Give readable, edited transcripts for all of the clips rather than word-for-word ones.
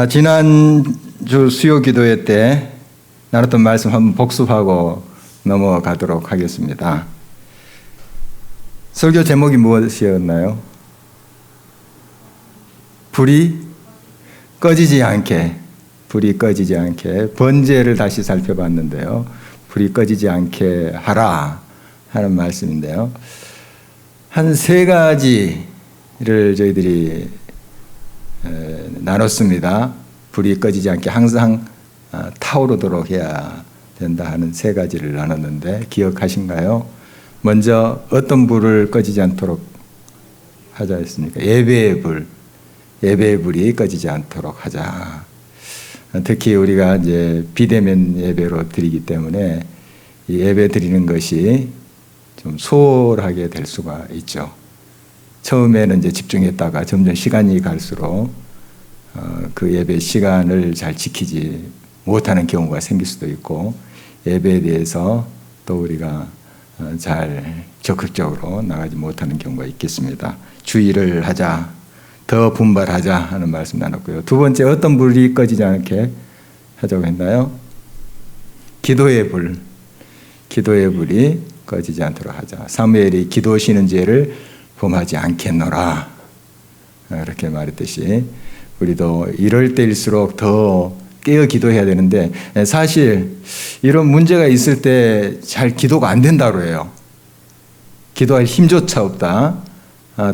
지난주 수요 기도회 때 나눴던 말씀 한번 복습하고 넘어가도록 하겠습니다. 설교 제목이 무엇이었나요? 불이 꺼지지 않게, 번제를 다시 살펴봤는데요. 불이 꺼지지 않게 하라 하는 말씀인데요. 한 세 가지를 저희들이 나눴습니다. 불이 꺼지지 않게 항상 타오르도록 해야 된다 하는 세 가지를 나눴는데 기억하신가요? 먼저 어떤 불을 꺼지지 않도록 하자 했습니까? 예배의 불이 꺼지지 않도록 하자. 특히 우리가 이제 비대면 예배로 드리기 때문에 이 예배 드리는 것이 좀 소홀하게 될 수가 있죠. 처음에는 이제 집중했다가 점점 시간이 갈수록 그 예배 시간을 잘 지키지 못하는 경우가 생길 수도 있고, 예배에 대해서 또 우리가 잘 적극적으로 나가지 못하는 경우가 있겠습니다. 주의를 하자, 더 분발하자 하는 말씀 나눴고요. 두 번째, 어떤 불이 꺼지지 않게 하자고 했나요? 기도의 불이 꺼지지 않도록 하자. 사무엘이 기도시는 죄를 범하지 않겠노라, 이렇게 말했듯이 우리도 이럴 때일수록 더 깨어 기도해야 되는데, 사실 이런 문제가 있을 때 잘 기도가 안 된다고 해요. 기도할 힘조차 없다,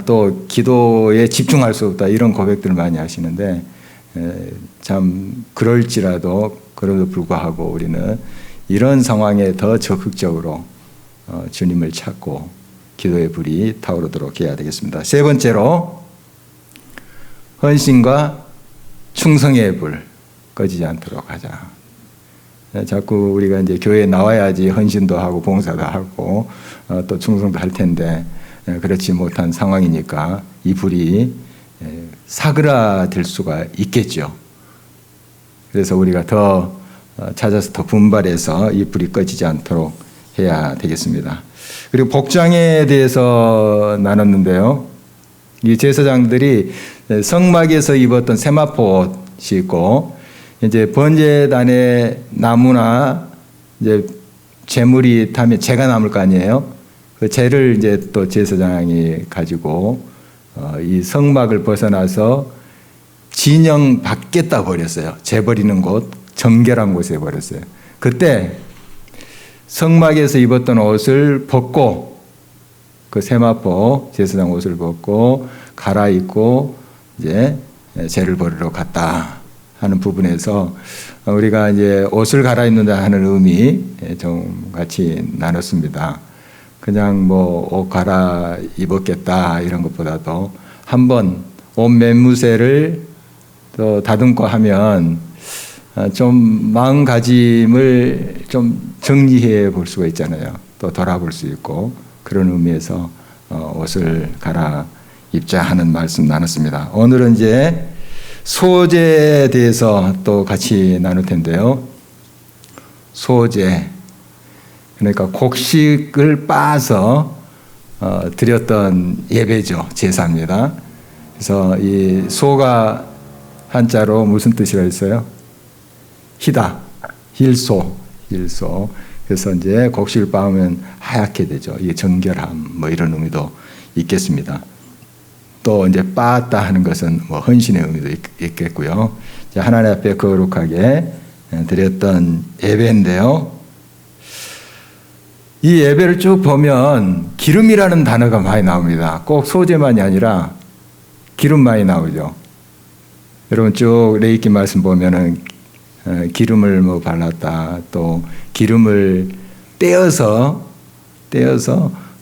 또 기도에 집중할 수 없다, 이런 고백들을 많이 하시는데, 참 그럴지라도 그럼에도 불구하고 우리는 이런 상황에 더 적극적으로 주님을 찾고 기도의 불이 타오르도록 해야 되겠습니다. 세 번째로, 헌신과 충성의 불 꺼지지 않도록 하자. 자꾸 우리가 이제 교회에 나와야지 헌신도 하고 봉사도 하고 또 충성도 할 텐데, 그렇지 못한 상황이니까 이 불이 사그라들 수가 있겠죠. 그래서 우리가 더 찾아서 더 분발해서 이 불이 꺼지지 않도록 해야 되겠습니다. 그리고 복장에 대해서 나눴는데요. 이 제사장들이 성막에서 입었던 세마포 옷이 있고, 이제 번제단에 나무나 이제 재물이 타면 재가 남을 거 아니에요. 그 재를 이제 또 제사장이 가지고 이 성막을 벗어나서 진영 밖에 따 버렸어요. 재 버리는 곳, 정결한 곳에 버렸어요. 그때 성막에서 입었던 옷을 벗고, 그 세마포 제사장 옷을 벗고 갈아입고 이제 재를 버리러 갔다 하는 부분에서 우리가 이제 옷을 갈아입는다 하는 의미 좀 같이 나눴습니다. 그냥 뭐 옷 갈아입었겠다 이런 것보다도 한번 옷 맨무새를 또 다듬고 하면 좀 마음가짐을 좀 정리해 볼 수가 있잖아요. 또 돌아볼 수 있고, 그런 의미에서 옷을 갈아입자 하는 말씀 나눴습니다. 오늘은 이제 소제에 대해서 또 같이 나눌 텐데요. 소제, 그러니까 곡식을 빻아서 드렸던 예배죠. 제사입니다. 그래서 이 소가 한자로 무슨 뜻이라 했어요? 희다, 힐소. 그래서 이제 곡식을 빻으면 하얗게 되죠. 이게 정결함, 뭐 이런 의미도 있겠습니다. 또 이제 빻았다 하는 것은 뭐 헌신의 의미도 있겠고요. 하나님 앞에 거룩하게 드렸던 예배인데요. 이 예배를 쭉 보면 기름이라는 단어가 많이 나옵니다. 꼭 소제만이 아니라 기름 많이 나오죠. 여러분 쭉 레위기 말씀 보면은 기름을 뭐 발랐다, 또 기름을 떼어서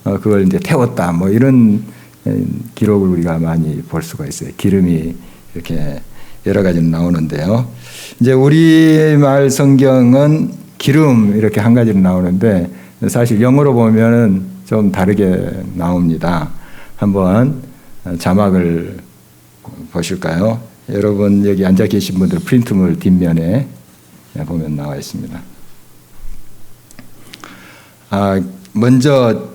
그걸 이제 태웠다, 뭐 이런 기록을 우리가 많이 볼 수가 있어요. 기름이 이렇게 여러 가지 나오는데요. 이제 우리말 성경은 기름 이렇게 한 가지로 나오는데, 사실 영어로 보면은 좀 다르게 나옵니다. 한번 자막을 보실까요? 여러분 여기 앉아 계신 분들 프린트물 뒷면에 보면 나와 있습니다. 먼저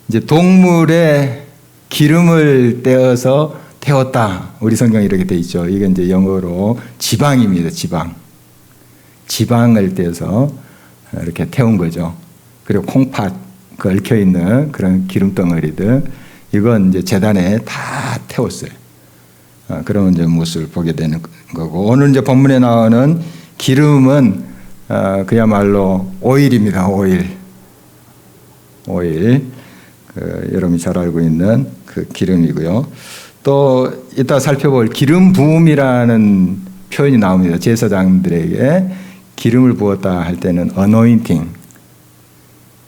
이제 동물의 기름을 떼어서 태웠다. 우리 성경에 이렇게 돼 있죠. 이게 이제 영어로 지방입니다. 지방. 지방을 떼서 이렇게 태운 거죠. 그리고 콩팥 그 얽혀 있는 그런 기름 덩어리들, 이건 이제 제단에 다 태웠어요. 그런 이제 모습을 보게 되는 거고, 오늘 이제 본문에 나오는 기름은 그야말로 오일입니다. 오일. 여러분이 잘 알고 있는 그 기름이고요. 또 이따 살펴볼 기름 부음이라는 표현이 나옵니다. 제사장들에게 기름을 부었다 할 때는 anointing,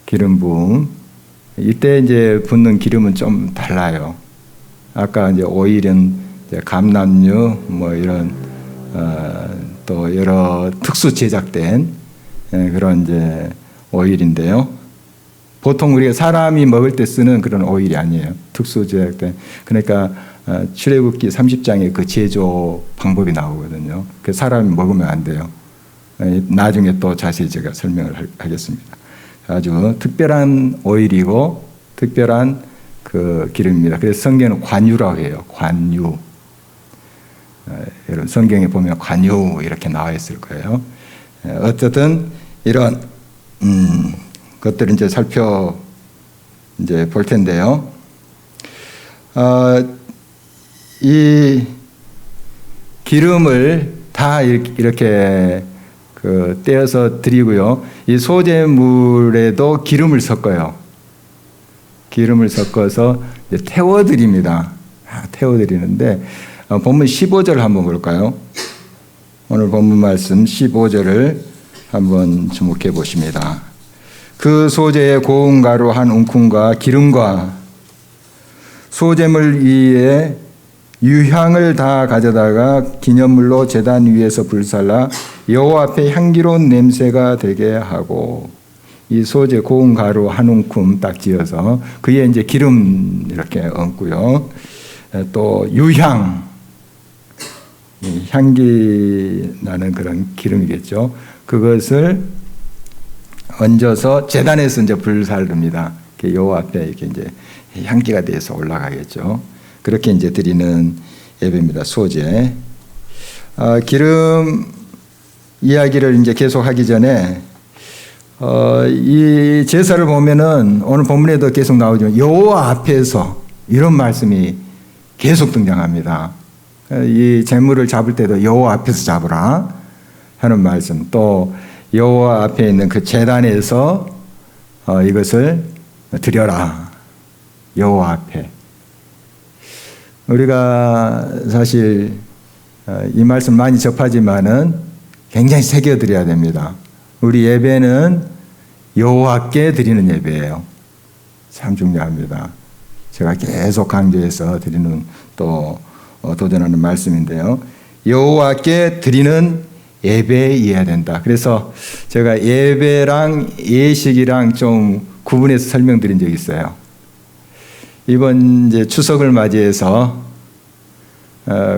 기름 부음. 이때 이제 붓는 기름은 좀 달라요. 아까 이제 오일은 이제 감람류 뭐 이런 또 여러 특수 제작된 그런 이제 오일인데요. 보통 우리가 사람이 먹을 때 쓰는 그런 오일이 아니에요. 특수 제작된. 그러니까 출애굽기 30장에 그 제조 방법이 나오거든요. 그 사람이 먹으면 안 돼요. 나중에 또 자세히 제가 설명을 하겠습니다. 아주 특별한 오일이고 특별한 그 기름입니다. 그래서 성경은 관유라고 해요. 관유. 여러분 성경에 보면 관유 이렇게 나와 있을 거예요. 어쨌든 이런 것들을 이제 이제 볼 텐데요. 이 기름을 다 이렇게 떼어서 드리고요. 이 소재물에도 기름을 섞어요. 기름을 섞어서 이제 태워드립니다. 태워드리는데 본문 15절 한번 볼까요? 오늘 본문 말씀 15절을 한번 주목해 보십니다. 그 소재의 고운 가루 한 움큼과 기름과 소재물 위에 유향을 다 가져다가 기념물로 제단 위에서 불살라 여호와 앞에 향기로운 냄새가 되게 하고, 이 소재 고운 가루 한 움큼 딱 지어서 그에 이제 기름 이렇게 얹고요. 또 유향, 향기 나는 그런 기름이겠죠. 그것을 얹어서 제단에서 이제 불살릅니다. 여호와 앞에 이렇게 이제 향기가 돼서 올라가겠죠. 그렇게 이제 드리는 예배입니다. 소재. 기름 이야기를 이제 계속하기 전에 이 제사를 보면은 오늘 본문에도 계속 나오지만 여호와 앞에서 이런 말씀이 계속 등장합니다. 이 제물을 잡을 때도 여호와 앞에서 잡으라 하는 말씀, 또 여호와 앞에 있는 그 제단에서 이것을 드려라. 여호와 앞에. 우리가 사실 이 말씀 많이 접하지만은 굉장히 새겨드려야 됩니다. 우리 예배는 여호와께 드리는 예배예요. 참 중요합니다. 제가 계속 강조해서 드리는 또 도전하는 말씀인데요. 여호와께 드리는 예배이어야 된다. 그래서 제가 예배랑 예식이랑 좀 구분해서 설명드린 적이 있어요. 이번 이제 추석을 맞이해서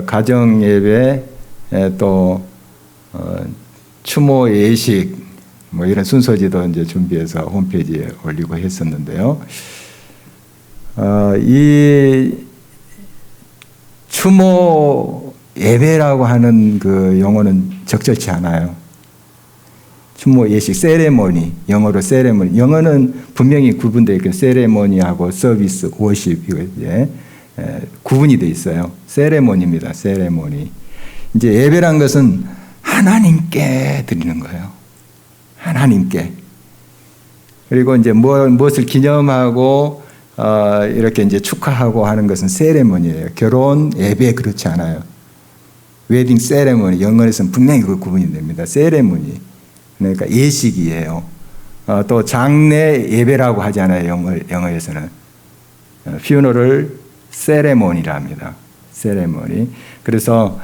가정 예배 또 추모 예식 뭐 이런 순서지도 이제 준비해서 홈페이지에 올리고 했었는데요. 이 추모 예배라고 하는 그 용어는 적절치 않아요. 추모 예식, 세레모니, 영어로 세레모니. 영어는 분명히 구분되어 있고 세레모니하고 서비스, 워십 이거 이제 구분이 되어 있어요. 세레모니입니다. 세레모니. 이제 예배란 것은 하나님께 드리는 거예요. 하나님께. 그리고 이제 무엇을 기념하고 이렇게 이제 축하하고 하는 것은 세레모니예요. 결혼 예배 그렇지 않아요. 웨딩 세레모니, 영어에서는 분명히 그 구분이 됩니다. 세레모니. 그러니까 예식이에요. 또 장례 예배라고 하잖아요. 영어에서는. funeral ceremony라 합니다. 세레모니. 그래서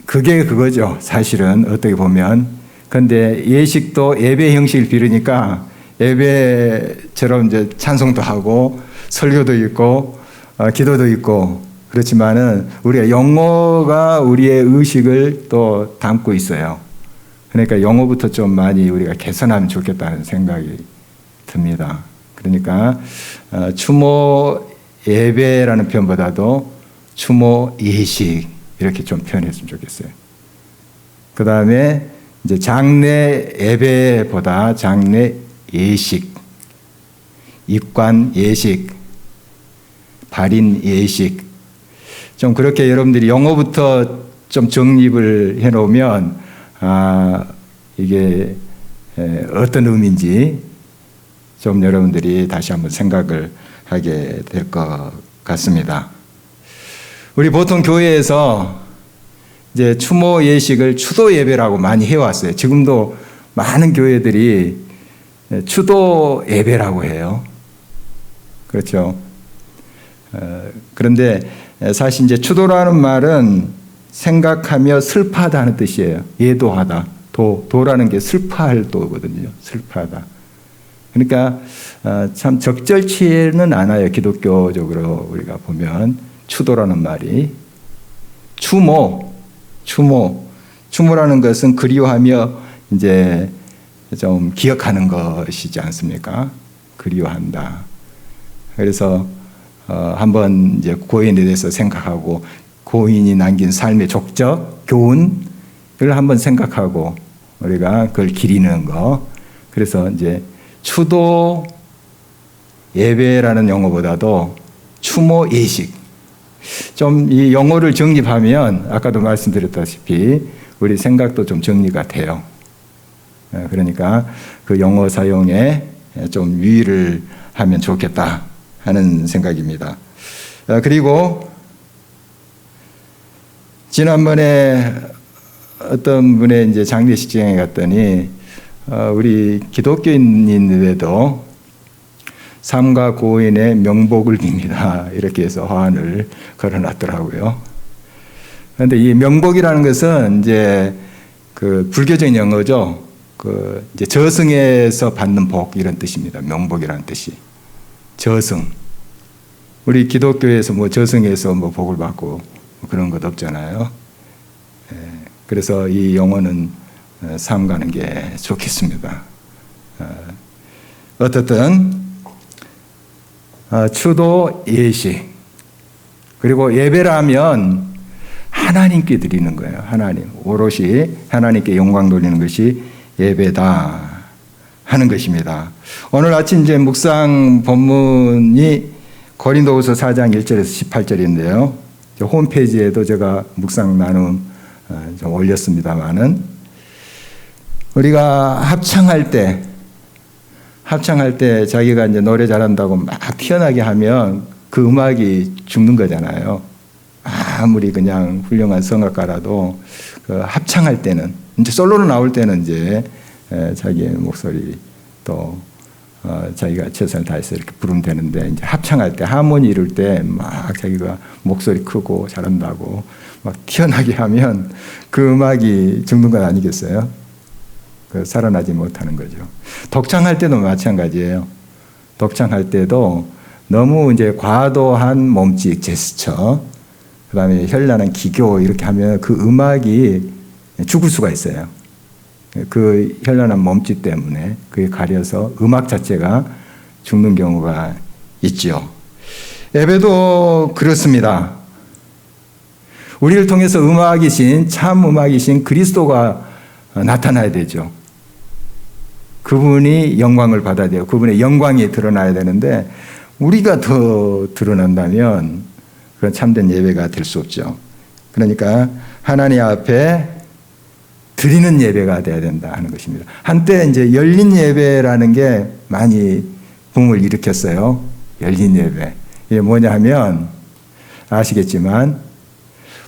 그게 그거죠. 사실은 어떻게 보면. 근데 예식도 예배 형식을 빌으니까 예배처럼 이제 찬송도 하고 설교도 있고 기도도 있고 그렇지만은 우리가 영어가 우리의 의식을 또 담고 있어요. 그러니까 영어부터 좀 많이 우리가 개선하면 좋겠다는 생각이 듭니다. 그러니까 추모 예배라는 표현보다도 추모 예식 이렇게 좀 표현했으면 좋겠어요. 그 다음에 이제 장례 예배보다 장례 예식, 입관 예식, 발인 예식, 좀 그렇게 여러분들이 영어부터 좀 정립을 해놓으면 이게 어떤 의미인지 좀 여러분들이 다시 한번 생각을 하게 될 것 같습니다. 우리 보통 교회에서 이제 추모 예식을 추도 예배라고 많이 해왔어요. 지금도 많은 교회들이 추도 예배라고 해요. 그렇죠. 그런데 사실 이제 추도라는 말은 생각하며 슬퍼하다는 뜻이에요. 예도하다. 도라는 게 슬퍼할 도거든요. 슬퍼하다. 그러니까 참 적절치는 않아요. 기독교적으로 우리가 보면 추도라는 말이. 추모라는 것은 그리워하며 이제 좀 기억하는 것이지 않습니까? 그리워한다. 그래서 한번 이제 고인에 대해서 생각하고 고인이 남긴 삶의 족적, 교훈을 한번 생각하고 우리가 그걸 기리는 거. 그래서 이제 추도 예배라는 용어보다도 추모 예식. 좀 이 용어를 정립하면 아까도 말씀드렸다시피 우리 생각도 좀 정리가 돼요. 그러니까 그 용어 사용에 좀 유의를 하면 좋겠다 하는 생각입니다. 그리고 지난번에 어떤 분의 이제 장례식장에 갔더니 우리 기독교인인데도 삼가 고인의 명복을 빕니다. 이렇게 해서 화환을 걸어놨더라고요. 그런데 이 명복이라는 것은 이제 그 불교적인 용어죠. 그 이제 저승에서 받는 복 이런 뜻입니다. 명복이라는 뜻이. 저승. 우리 기독교에서 뭐 저승에서 뭐 복을 받고 그런 것 없잖아요. 그래서 이 용어는 삼가는 게 좋겠습니다. 어떻든 추도 예식 그리고 예배라면 하나님께 드리는 거예요. 하나님 오롯이 하나님께 영광 돌리는 것이 예배다 하는 것입니다. 오늘 아침 이제 묵상 본문이 고린도후서 4장 1절에서 18절인데요. 홈페이지에도 제가 묵상 나눔 좀 올렸습니다만은 우리가 합창할 때 자기가 이제 노래 잘한다고 막 튀어나게 하면 그 음악이 죽는 거잖아요. 아무리 그냥 훌륭한 성악가라도 그 합창할 때는 이제 솔로로 나올 때는 이제 자기의 목소리 또 자기가 최선을 다해서 이렇게 부르면 되는데 이제 합창할 때 하모니 이룰 때 막 자기가 목소리 크고 잘한다고 막 튀어나게 하면 그 음악이 죽는 건 아니겠어요? 그 살아나지 못하는 거죠. 독창할 때도 마찬가지예요. 독창할 때도 너무 이제 과도한 몸짓, 제스처, 그다음에 현란한 기교 이렇게 하면 그 음악이 죽을 수가 있어요. 그 현란한 몸짓 때문에 그게 가려서 음악 자체가 죽는 경우가 있죠. 예배도 그렇습니다. 우리를 통해서 음악이신 참 음악이신 그리스도가 나타나야 되죠. 그분이 영광을 받아야 돼요. 그분의 영광이 드러나야 되는데 우리가 더 드러난다면 그런 참된 예배가 될 수 없죠. 그러니까 하나님 앞에 드리는 예배가 돼야 된다 하는 것입니다. 한때 이제 열린 예배라는 게 많이 붐을 일으켰어요. 열린 예배. 이게 뭐냐 하면 아시겠지만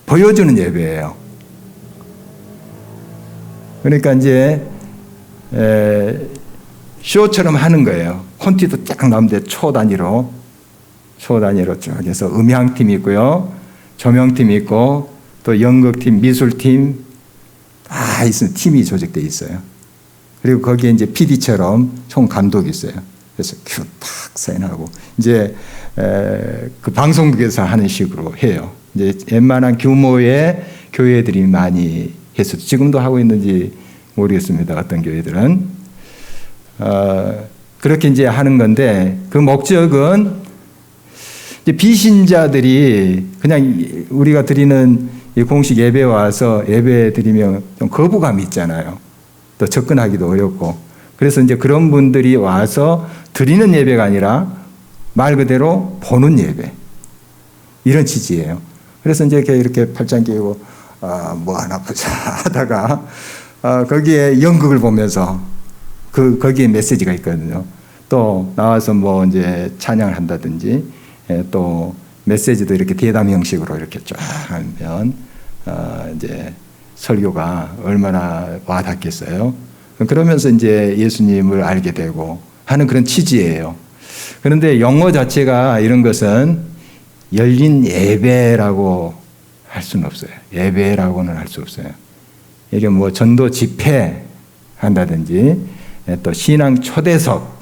보여주는 예배예요. 그러니까 이제 쇼처럼 하는 거예요. 콘티도 쫙 나오는데 초 단위로 쭉 해서 음향팀이 있고요. 조명팀이 있고 또 연극팀, 미술팀 다 있어요. 팀이 조직되어 있어요. 그리고 거기에 이제 PD처럼 총 감독이 있어요. 그래서 큐 탁 사인하고 이제 그 방송국에서 하는 식으로 해요. 이제 웬만한 규모의 교회들이 많이 했었죠. 지금도 하고 있는지 모르겠습니다. 어떤 교회들은 그렇게 이제 하는 건데 그 목적은 이제 비신자들이 그냥 우리가 드리는 이 공식 예배 와서 예배 드리면 좀 거부감이 있잖아요. 또 접근하기도 어렵고. 그래서 이제 그런 분들이 와서 드리는 예배가 아니라 말 그대로 보는 예배. 이런 취지예요. 그래서 이제 이렇게 팔짱 끼고, 뭐 하나 보자 하다가, 거기에 연극을 보면서 거기에 메시지가 있거든요. 또 나와서 뭐 이제 찬양을 한다든지, 또 메시지도 이렇게 대담 형식으로 이렇게 쫙 하면, 이제 설교가 얼마나 와닿겠어요. 그러면서 이제 예수님을 알게 되고 하는 그런 취지예요. 그런데 용어 자체가 이런 것은 열린 예배라고 할 수는 없어요. 예배라고는 할 수 없어요. 이게 뭐 전도 집회 한다든지 또 신앙 초대석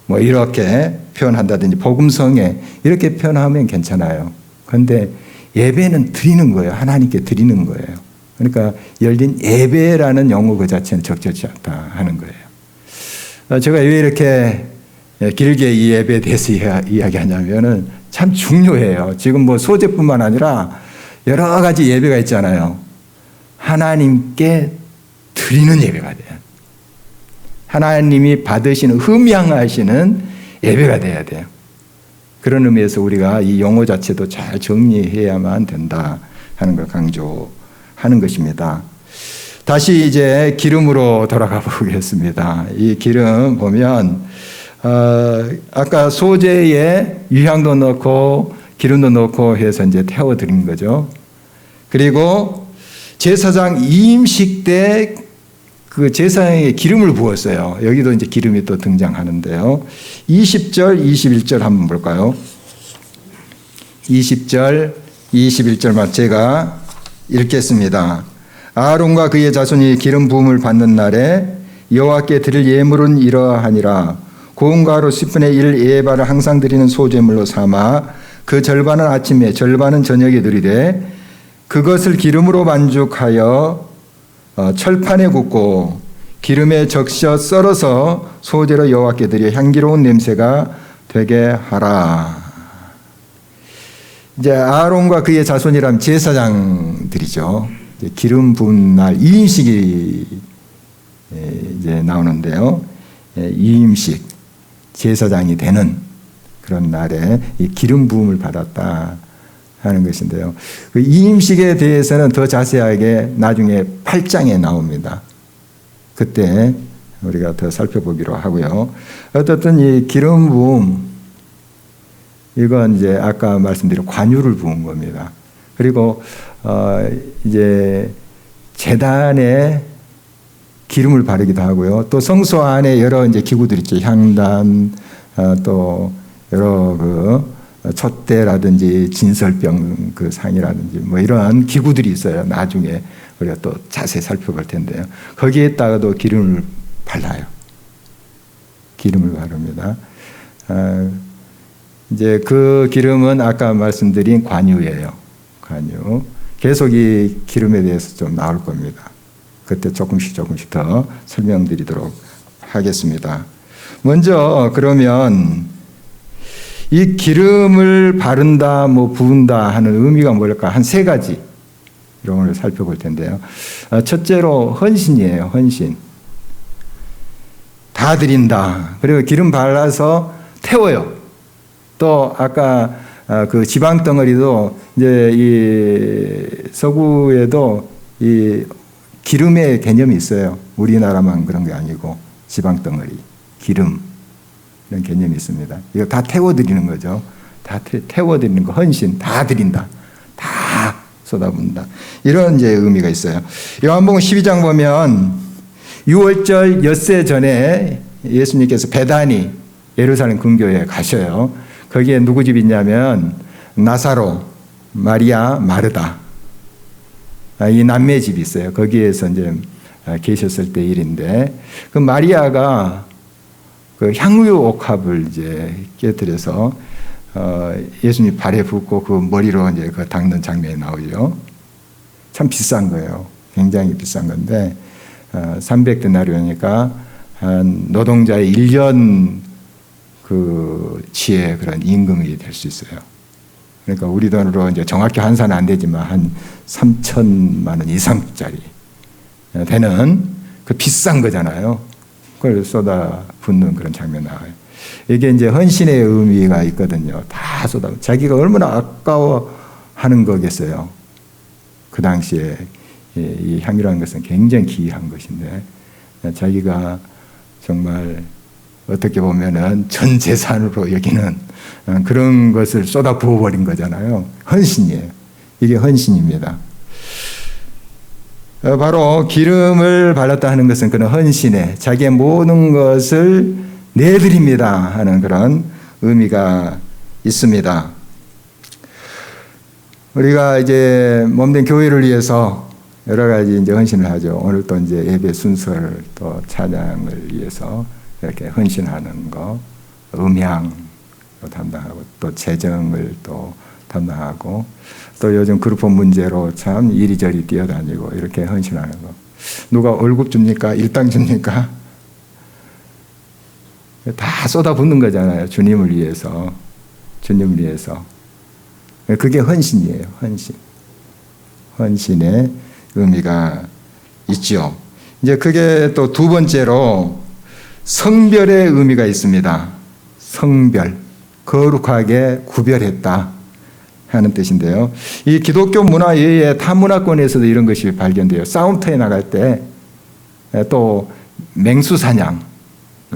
뭐 이렇게 표현한다든지 복음성회 이렇게 표현하면 괜찮아요. 그런데 예배는 드리는 거예요. 하나님께 드리는 거예요. 그러니까 열린 예배라는 용어 그 자체는 적절치 않다 하는 거예요. 제가 왜 이렇게 길게 이 예배에 대해서 이야기하냐면은 참 중요해요. 지금 뭐 소재뿐만 아니라 여러 가지 예배가 있잖아요. 하나님께 드리는 예배가 돼요. 하나님이 받으시는 흠양하시는 예배가 돼야 돼요. 그런 의미에서 우리가 이 용어 자체도 잘 정리해야만 된다 하는 걸 강조하는 것입니다. 다시 이제 기름으로 돌아가 보겠습니다. 이 기름 보면 아까 소재에 유향도 넣고 기름도 넣고 해서 이제 태워드린 거죠. 그리고 제사장 이임식 때 그 제사장에 기름을 부었어요. 여기도 이제 기름이 또 등장하는데요. 20절, 21절 한번 볼까요? 20절, 21절만 제가 읽겠습니다. 아론과 그의 자손이 기름 부음을 받는 날에 여호와께 드릴 예물은 이러하니라. 고운 가루 10분의 1 예바를 항상 드리는 소제물로 삼아 그 절반은 아침에 절반은 저녁에 드리되 그것을 기름으로 반죽하여 철판에 굽고 기름에 적셔 썰어서 소제로 여호와께 드려 향기로운 냄새가 되게 하라. 이제 아론과 그의 자손이라면 제사장들이죠. 기름 부은 날 이임식이 이제 나오는데요. 이임식 제사장이 되는 그런 날에 이 기름 부음을 받았다 하는 것인데요. 그 이임식에 대해서는 더 자세하게 나중에 8장에 나옵니다. 그때 우리가 더 살펴보기로 하고요. 어떻든 이 기름 부음 이건 이제 아까 말씀드린 관유를 부은 겁니다. 그리고 이제 제단에 기름을 바르기도 하고요. 또 성소 안에 여러 이제 기구들 있죠. 향단 또 여러 그 촛대라든지 진설병 그 상이라든지 뭐 이러한 기구들이 있어요. 나중에 우리가 또 자세히 살펴볼 텐데요. 거기에다가도 기름을 발라요. 기름을 바릅니다. 이제 그 기름은 아까 말씀드린 관유예요. 관유. 계속 이 기름에 대해서 좀 나올 겁니다. 그때 조금씩 더 설명드리도록 하겠습니다. 먼저 그러면 이 기름을 바른다, 뭐 부은다 하는 의미가 뭘까? 한 세 가지 이런 걸 살펴볼 텐데요. 첫째로 헌신이에요. 헌신. 다 드린다. 그리고 기름 발라서 태워요. 또 아까 그 지방 덩어리도 이제 이 서구에도 이 기름의 개념이 있어요. 우리나라만 그런 게 아니고 지방 덩어리, 기름 이런 개념이 있습니다. 이거 다 태워드리는 거죠. 다 태워드리는 거, 헌신 다 드린다, 다 쏟아붓는다. 이런 이제 의미가 있어요. 요한복음 12장 보면 6월절 엿새 전에 예수님께서 베다니 예루살렘 근교에 가셔요. 거기에 누구 집이 있냐면 나사로, 마리아, 마르다 이 남매 집이 있어요. 거기에서 이제 계셨을 때 일인데 그 마리아가 그 향유 옥합을 이제 깨뜨려서 예수님 발에 붓고 그 머리로 이제 그 닦는 장면이 나오죠. 참 비싼 거예요. 굉장히 비싼 건데 300데나리오니까 한 노동자의 1년 그 지혜 그런 임금이 될 수 있어요. 그러니까 우리 돈으로 이제 정확히 환산은 안 되지만 한 3천만 원 이상짜리 되는 그 비싼 거잖아요. 그걸 쏟아 붓는 그런 장면 나와요. 이게 이제 헌신의 의미가 있거든요. 다 쏟아. 자기가 얼마나 아까워하는 거겠어요. 그 당시에 이 향유라는 것은 굉장히 귀한 것인데 자기가 정말 어떻게 보면은 전 재산으로 여기는 그런 것을 쏟아 부어버린 거잖아요. 헌신이에요. 이게 헌신입니다. 바로 기름을 발랐다 하는 것은 그런 헌신에 자기의 모든 것을 내드립니다 하는 그런 의미가 있습니다. 우리가 이제 몸된 교회를 위해서 여러 가지 이제 헌신을 하죠. 오늘 또 이제 예배 순서를 또 찬양을 위해서 이렇게 헌신하는 거, 음향 담당하고 또 재정을 또 담당하고 또 요즘 그룹폰 문제로 참 이리저리 뛰어다니고 이렇게 헌신하는 거. 누가 월급 줍니까? 일당 줍니까? 다 쏟아붓는 거잖아요. 주님을 위해서. 주님을 위해서. 그게 헌신이에요. 헌신. 헌신의 의미가 있죠. 이제 그게 또 두 번째로 성별의 의미가 있습니다. 성별. 거룩하게 구별했다 하는 뜻인데요. 이 기독교 문화 외에 타 문화권에서도 이런 것이 발견돼요. 싸움터에 나갈 때 또 맹수사냥을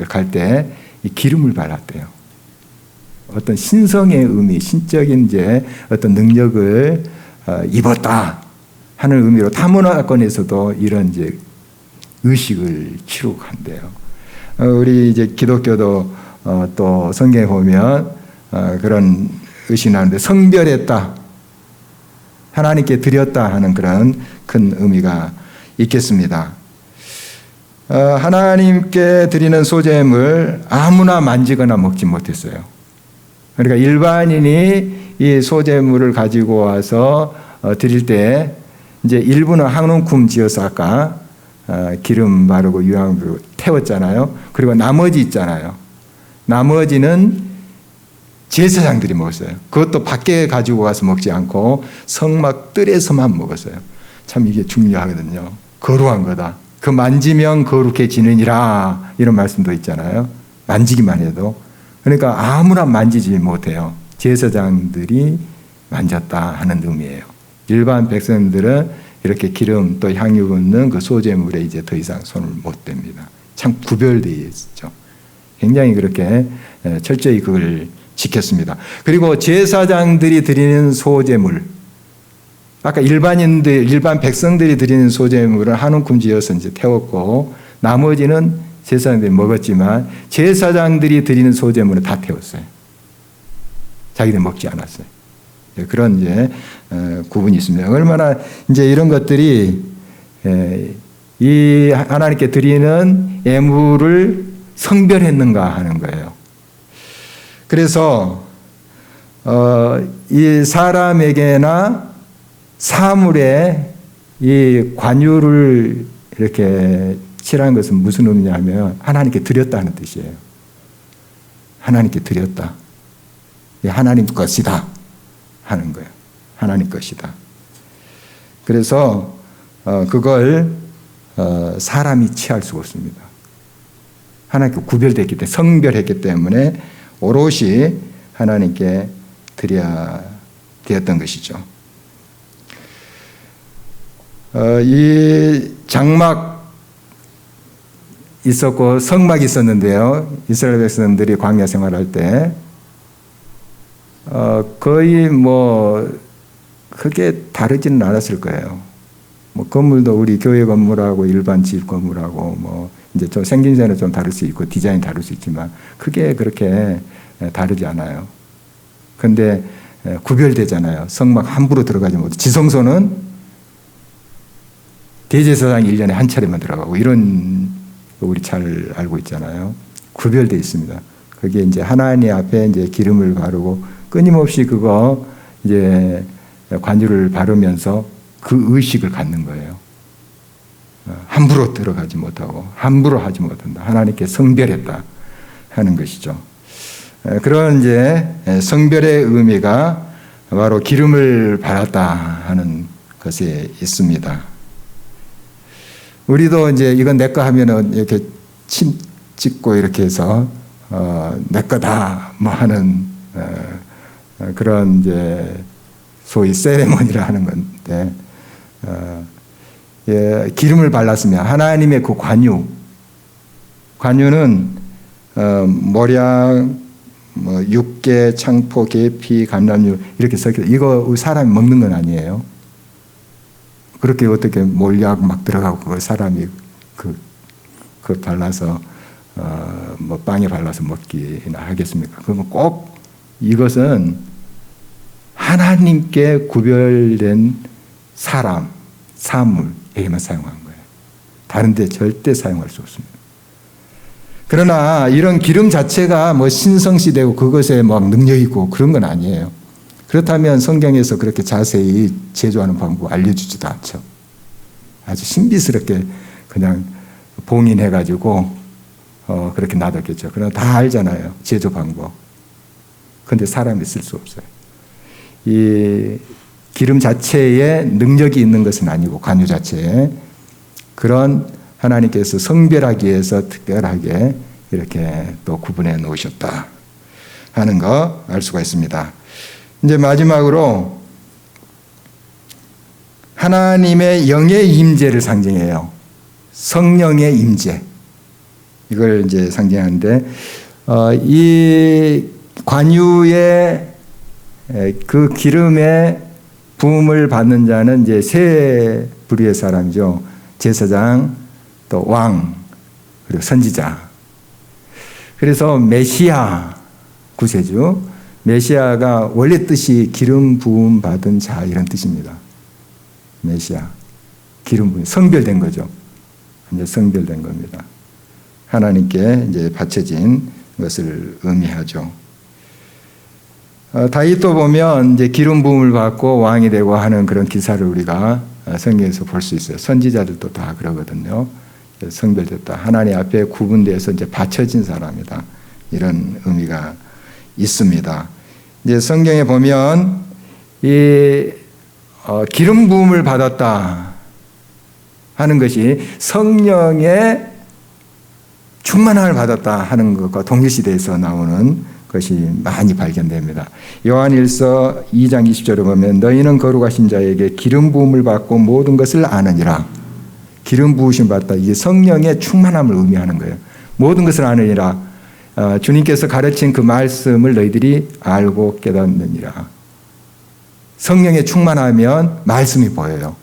갈 때 이 기름을 발랐대요. 어떤 신성의 의미, 신적인 이제 어떤 능력을 입었다 하는 의미로 타 문화권에서도 이런 이제 의식을 치르고 간대요. 우리 이제 기독교도 또 성경에 보면 그런 의식이 나오는데 성별했다, 하나님께 드렸다 하는 그런 큰 의미가 있겠습니다. 하나님께 드리는 소재물 아무나 만지거나 먹지 못했어요. 그러니까 일반인이 이 소재물을 가지고 와서 드릴 때 이제 일부는 한 움큼 지어서 아까 기름 바르고 유황 바르고 태웠잖아요. 그리고 나머지 있잖아요. 나머지는 제사장들이 먹었어요. 그것도 밖에 가지고 가서 먹지 않고 성막 뜰에서만 먹었어요. 참 이게 중요하거든요. 거룩한 거다. 그 만지면 거룩해지느니라 이런 말씀도 있잖아요. 만지기만 해도. 그러니까 아무나 만지지 못해요. 제사장들이 만졌다 하는 의미예요. 일반 백성들은 이렇게 기름 또 향유 붓는 그 소재물에 이제 더 이상 손을 못 댑니다. 참 구별되어 있죠. 굉장히 그렇게 철저히 그걸 지켰습니다. 그리고 제사장들이 드리는 소재물, 아까 일반 백성들이 드리는 소재물은 한 움큼 지어서 이제 태웠고 나머지는 제사장들이 먹었지만 제사장들이 드리는 소재물은 다 태웠어요. 자기들 먹지 않았어요. 그런 이제 구분이 있습니다. 얼마나 이제 이런 것들이 이 하나님께 드리는 예물을 성별했는가 하는 거예요. 그래서 이 사람에게나 사물에 이 관유를 이렇게 칠한 것은 무슨 의미냐면 하나님께 드렸다는 뜻이에요. 하나님께 드렸다. 하나님 것이다 하는 거예요. 하나님 것이다. 그래서 그걸 사람이 취할 수가 없습니다. 하나님께 구별됐기 때문에 성별했기 때문에 오롯이 하나님께 드려야 되었던 것이죠. 이 장막 있었고 성막이 있었는데요. 이스라엘 백성들이 광야 생활할 때 거의 뭐 크게 다르지는 않았을 거예요. 뭐 건물도 우리 교회 건물하고 일반 집 건물하고 뭐 이제 좀 생김새는 좀 다를 수 있고 디자인 다를 수 있지만 크게 그렇게 다르지 않아요. 근데 구별되잖아요. 성막 함부로 들어가지 못해. 지성소는 대제사장 1년에 한 차례만 들어가고 이런 거 우리 잘 알고 있잖아요. 구별되어 있습니다. 그게 이제 하나님 앞에 이제 기름을 바르고 끊임없이 그거 이제 관유를 바르면서 그 의식을 갖는 거예요. 함부로 들어가지 못하고 함부로 하지 못한다. 하나님께 성별했다 하는 것이죠. 그런 이제 성별의 의미가 바로 기름을 발랐다 하는 것에 있습니다. 우리도 이제 이건 내 거 하면은 이렇게 침 찍고 이렇게 해서 내 거다 뭐 하는 그런 이제 소위 세레모니를 하는 건데 기름을 발랐으면 하나님의 그 관유는 모략, 뭐 육계, 창포, 계피, 감람류 이렇게 섞여 이거 사람이 먹는 건 아니에요. 그렇게 어떻게 몰약 막 들어가고 그걸 사람이 그 발라서 뭐 빵에 발라서 먹기나 하겠습니까? 그러면 꼭 이것은 하나님께 구별된 사람, 사물에게만 사용한 거예요. 다른 데 절대 사용할 수 없습니다. 그러나 이런 기름 자체가 뭐 신성시되고 그것에 막 능력 있고 그런 건 아니에요. 그렇다면 성경에서 그렇게 자세히 제조하는 방법 알려주지도 않죠. 아주 신비스럽게 그냥 봉인해가지고 그렇게 놔뒀겠죠. 그러나 다 알잖아요. 제조 방법. 그런데 사람이 쓸 수 없어요. 이 기름 자체에 능력이 있는 것은 아니고 관유 자체에 그런 하나님께서 성별하기 위해서 특별하게 이렇게 또 구분해 놓으셨다 하는 거 알 수가 있습니다. 이제 마지막으로 하나님의 영의 임재를 상징해요. 성령의 임재. 이걸 이제 상징하는데 이 관유의 그 기름의 부음을 받는 자는 이제 세 부류의 사람이죠. 제사장, 또 왕, 그리고 선지자. 그래서 메시아 구세주, 메시아가 원래 뜻이 기름 부음 받은 자 이런 뜻입니다. 메시아, 기름 부음, 성별된 거죠. 이제 성별된 겁니다. 하나님께 이제 바쳐진 것을 의미하죠. 다윗도 보면 이제 기름 부음을 받고 왕이 되고 하는 그런 기사를 우리가 성경에서 볼 수 있어요. 선지자들도 다 그러거든요. 성별됐다. 하나님 앞에 구분되어서 이제 바쳐진 사람이다. 이런 의미가 있습니다. 이제 성경에 보면 이 기름 부음을 받았다 하는 것이 성령의 충만함을 받았다 하는 것과 동일시대에서 나오는 것이 많이 발견됩니다. 요한일서 2장 20절에 보면 너희는 거룩하신 자에게 기름 부음을 받고 모든 것을 아느니라. 기름 부으심 받다. 이게 성령의 충만함을 의미하는 거예요. 모든 것을 아느니라. 주님께서 가르친 그 말씀을 너희들이 알고 깨닫느니라. 성령의 충만하면 말씀이 보여요.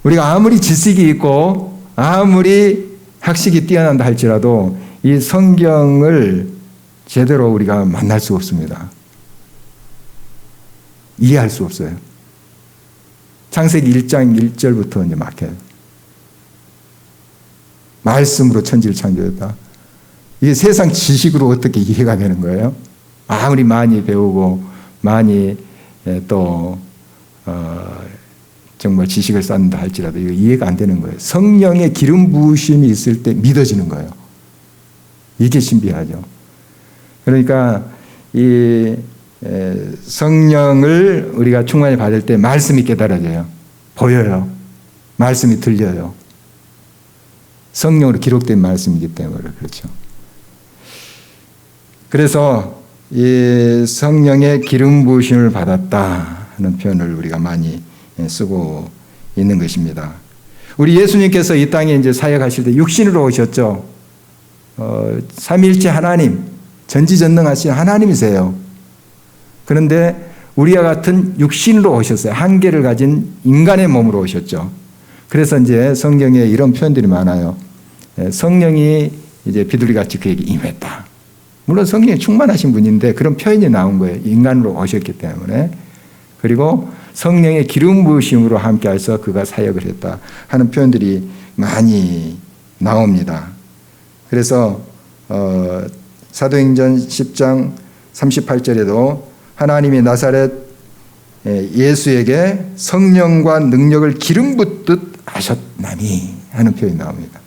우리가 아무리 지식이 있고 아무리 학식이 뛰어난다 할지라도 이 성경을 제대로 우리가 만날 수 없습니다. 이해할 수 없어요. 창세기 1장 1절부터 이제 막혀요. 말씀으로 천지를 창조했다. 이게 세상 지식으로 어떻게 이해가 되는 거예요? 아무리 많이 배우고 많이 또 정말 지식을 쌓는다 할지라도 이거 이해가 안 되는 거예요. 성령의 기름 부으심이 있을 때 믿어지는 거예요. 이게 신비하죠. 그러니까 이 성령을 우리가 충만히 받을 때 말씀이 깨달아져요. 보여요. 말씀이 들려요. 성령으로 기록된 말씀이기 때문에 그렇죠. 그래서 이 성령의 기름 부으심을 받았다 하는 표현을 우리가 많이 쓰고 있는 것입니다. 우리 예수님께서 이 땅에 이제 사역하실 때 육신으로 오셨죠. 삼위일체 하나님, 전지전능하신 하나님이세요. 그런데 우리와 같은 육신으로 오셨어요. 한계를 가진 인간의 몸으로 오셨죠. 그래서 이제 성경에 이런 표현들이 많아요. 성령이 이제 비둘기같이 그에게 임했다. 물론 성령이 충만하신 분인데 그런 표현이 나온 거예요. 인간으로 오셨기 때문에. 그리고 성령의 기름 부으심으로 함께해서 그가 사역을 했다 하는 표현들이 많이 나옵니다. 그래서 사도행전 10장 38절에도 하나님이 나사렛 예수에게 성령과 능력을 기름 붓듯 하셨나니 하는 표현이 나옵니다.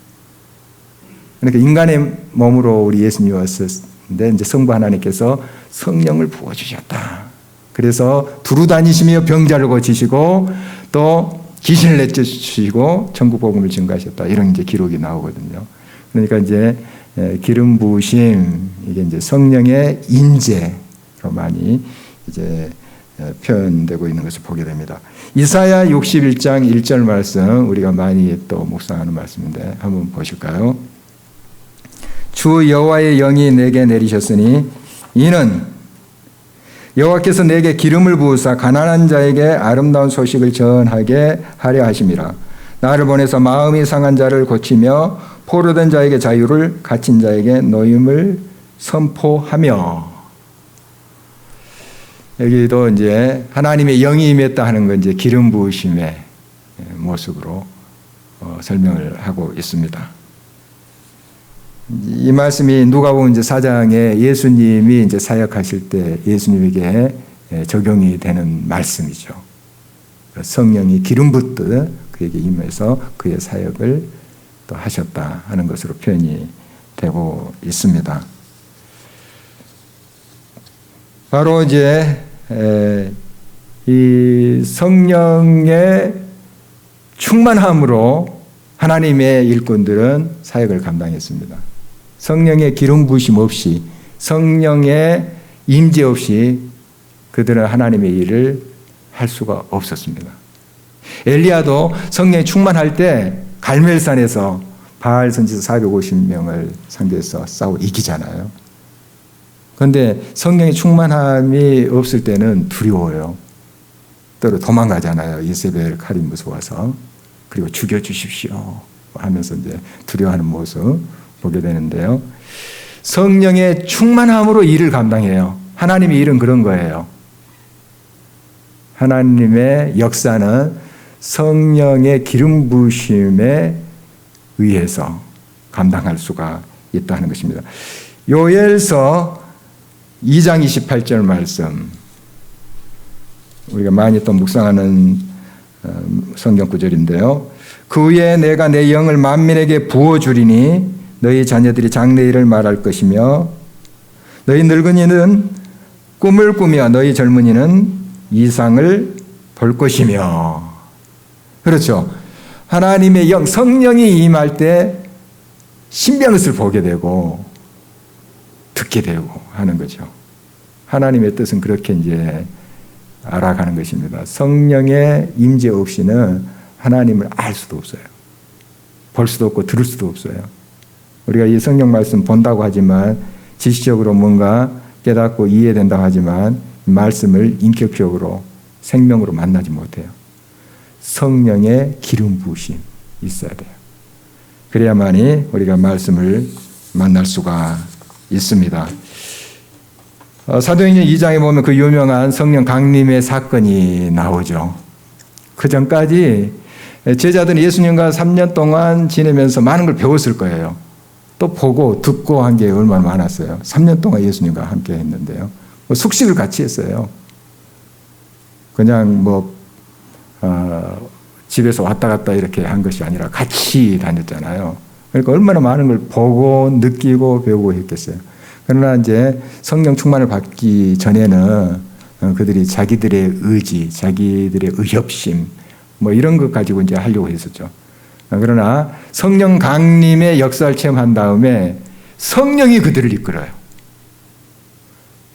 그러니까 인간의 몸으로 우리 예수님이 와서 근데 이제 성부 하나님께서 성령을 부어주셨다. 그래서 두루 다니시며 병자를 고치시고 또 귀신을 내쫓으시고 천국 복음을 증거하셨다. 이런 이제 기록이 나오거든요. 그러니까 이제 기름 부으심, 이게 이제 성령의 임재로 많이 이제 표현되고 있는 것을 보게 됩니다. 이사야 61장 1절 말씀, 우리가 많이 또 묵상하는 말씀인데 한번 보실까요? 주 여호와의 영이 내게 내리셨으니 이는 여호와께서 내게 기름을 부으사 가난한 자에게 아름다운 소식을 전하게 하려 하심이라. 나를 보내서 마음이 상한 자를 고치며 포로된 자에게 자유를, 갇힌 자에게 노임을 선포하며. 여기도 이제 하나님의 영이 임했다 하는 건 이제 기름 부으심의 모습으로 설명을 하고 있습니다. 이 말씀이 누가복음 이제 4장에 예수님이 이제 사역하실 때 예수님에게 적용이 되는 말씀이죠. 성령이 기름 붓듯 그에게 임해서 그의 사역을 또 하셨다 하는 것으로 표현이 되고 있습니다. 바로 이제 이 성령의 충만함으로 하나님의 일꾼들은 사역을 감당했습니다. 성령의 기름 부으심 없이, 성령의 임재 없이 그들은 하나님의 일을 할 수가 없었습니다. 엘리야도 성령이 충만할 때 갈멜산에서 바알 선지자 450명을 상대해서 싸워 이기잖아요. 그런데 성령의 충만함이 없을 때는 두려워요. 또 도망가잖아요. 이세벨 칼이 무서워서. 그리고 죽여주십시오 하면서 이제 두려워하는 모습 보게 되는데요. 성령의 충만함으로 일을 감당해요. 하나님의 일은 그런 거예요. 하나님의 역사는 성령의 기름 부으심에 의해서 감당할 수가 있다는 것입니다. 요엘서 2장 28절 말씀, 우리가 많이 또 묵상하는 성경 구절인데요. 그 후에 내가 내 영을 만민에게 부어주리니 너희 자녀들이 장래일을 말할 것이며 너희 늙은이는 꿈을 꾸며 너희 젊은이는 이상을 볼 것이며. 그렇죠. 하나님의 영, 성령이 임할 때 신비한 것을 보게 되고 듣게 되고 하는 거죠. 하나님의 뜻은 그렇게 이제 알아가는 것입니다. 성령의 임재 없이는 하나님을 알 수도 없어요. 볼 수도 없고 들을 수도 없어요. 우리가 이 성경 말씀 본다고 하지만 지식적으로 뭔가 깨닫고 이해된다고 하지만 말씀을 인격적으로 생명으로 만나지 못해요. 성령의 기름 부으심 있어야 돼요. 그래야만이 우리가 말씀을 만날 수가 있습니다. 사도행전 2장에 보면 그 유명한 성령 강림의 사건이 나오죠. 그 전까지 제자들은 예수님과 3년 동안 지내면서 많은 걸 배웠을 거예요. 또 보고 듣고 한 게 얼마나 많았어요. 3년 동안 예수님과 함께 했는데요. 숙식을 같이 했어요. 그냥 집에서 왔다 갔다 이렇게 한 것이 아니라 같이 다녔잖아요. 그러니까 얼마나 많은 걸 보고 느끼고 배우고 했겠어요. 그러나 이제 성령 충만을 받기 전에는 그들이 자기들의 의지, 자기들의 의협심, 이런 것 가지고 이제 하려고 했었죠. 그러나 성령 강림의 역사를 체험한 다음에 성령이 그들을 이끌어요.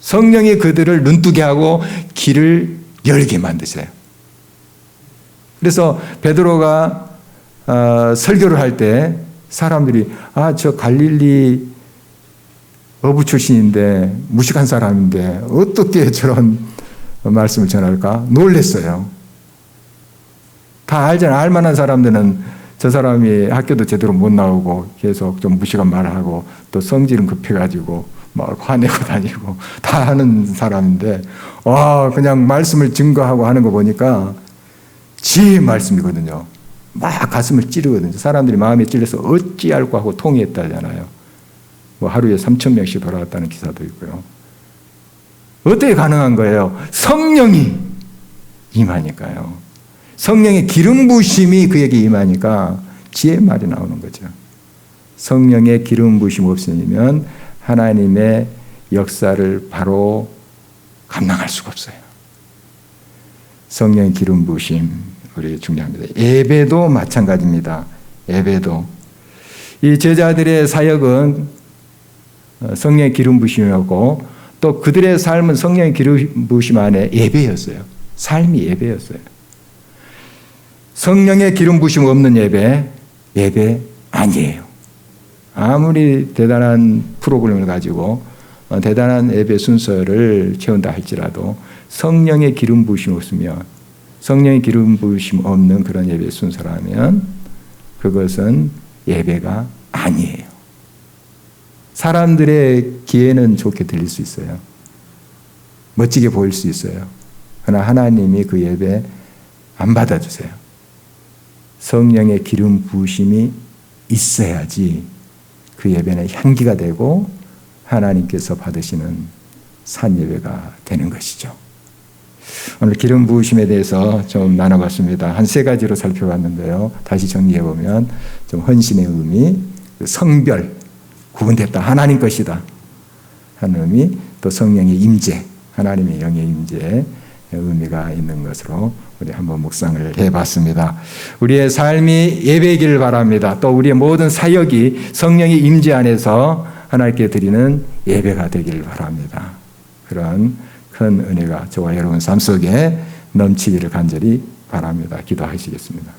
성령이 그들을 눈뜨게 하고 길을 열게 만드세요. 그래서 베드로가 설교를 할 때 사람들이 저 갈릴리 어부 출신인데 무식한 사람인데 어떻게 저런 말씀을 전할까? 놀랬어요. 다 알잖아요. 알만한 사람들은 저 사람이 학교도 제대로 못 나오고 계속 좀 무식한 말을 하고 또 성질은 급해가지고 막 화내고 다니고 다 하는 사람인데 그냥 말씀을 증거하고 하는 거 보니까 지혜의 말씀이거든요. 막 가슴을 찌르거든요. 사람들이 마음에 찔려서 어찌할까 하고 통회했다잖아요. 하루에 3,000명씩 돌아왔다는 기사도 있고요. 어떻게 가능한 거예요? 성령이 임하니까요. 성령의 기름 부으심이 그에게 임하니까 지혜의 말이 나오는 거죠. 성령의 기름 부으심 없으면 하나님의 역사를 바로 감당할 수가 없어요. 성령의 기름 부으심 우리 중요합니다. 예배도 마찬가지입니다. 예배도 이 제자들의 사역은 성령의 기름 부으심이었고 또 그들의 삶은 성령의 기름 부으심 안에 예배였어요. 삶이 예배였어요. 성령의 기름 부으심 없는 예배 아니에요. 아무리 대단한 프로그램을 가지고 대단한 예배 순서를 채운다 할지라도 성령의 기름 부으심 없으면 성령의 기름 부으심 없는 그런 예배 순서라면 그것은 예배가 아니에요. 사람들의 귀에는 좋게 들릴 수 있어요. 멋지게 보일 수 있어요. 그러나 하나님이 그 예배 안 받아주세요. 성령의 기름 부으심이 있어야지 그 예배는 향기가 되고 하나님께서 받으시는 산 예배가 되는 것이죠. 오늘 기름 부으심에 대해서 좀 나눠봤습니다. 한 3가지로 살펴봤는데요. 다시 정리해보면 좀 헌신의 의미, 성별, 구분됐다. 하나님 것이다. 하는 의미, 또 성령의 임재, 하나님의 영의 임재의 의미가 있는 것으로 우리 한번 묵상을 해봤습니다. 우리의 삶이 예배이기를 바랍니다. 또 우리의 모든 사역이 성령의 임재 안에서 하나님께 드리는 예배가 되기를 바랍니다. 그런 큰 은혜가 저와 여러분 삶 속에 넘치기를 간절히 바랍니다. 기도하시겠습니다.